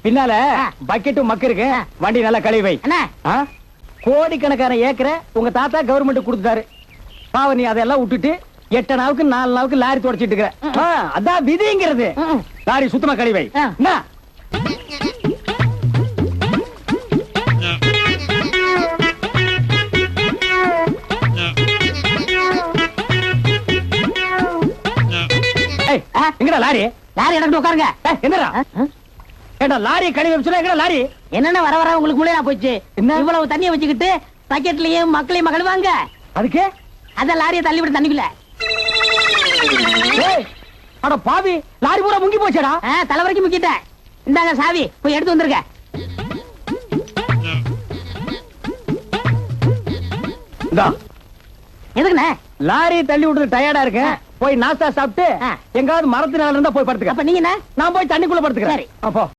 பின்னால பக்கெட்டும் மக்கு இருக்கு, வண்டி நல்லா கழுவி வை. கோடிக்கணக்கான ஏக்கரை உங்க தாத்தா கவர்மெண்ட் கொடுத்தாரு. பாவ நீ அதெல்லாம் விட்டுட்டு 8 நாளுக்கு 4 நாளுக்கு லாரி தொடச்சிட்டு இருக்கிற. அதான் விதிங்கிறது. லாரி சுத்தமா கழுவி வை. எங்கடா லாரி? லாரி எடுத்து உட்காருங்க. என்னடா ஏடா லாரி கழுவி வச்சுனா எங்கடா லாரி? என்னென்ன வர வர உங்களுக்கு மூளையா போச்சு? இவ்வளவு தண்ணியை வச்சுக்கிட்டு பக்கெட்லயும் மக்களையும் கழுவாங்க. அதுக்கு அத லாரியை தள்ளி விட்டு தண்ணிக்குள்ள. அட பாவி, லாரி பூரா முங்கி போச்சடா. தலை வரைக்கும் முக்கிட்டேன். இந்தாங்க சாவி, போய் எடுத்து வந்துருங்க. எதுக்குண்ணே? லாரி தள்ளி விட்டு டயர்டா இருக்கு, போய் நாஸ்தா சாப்பிட்டு எங்காவது மரத்தினால இருந்தா போய் படுத்துக்க. அப்ப நீங்க நான் போய் தண்ணிக்குள்ள படுத்துக்கிறேன். அப்போ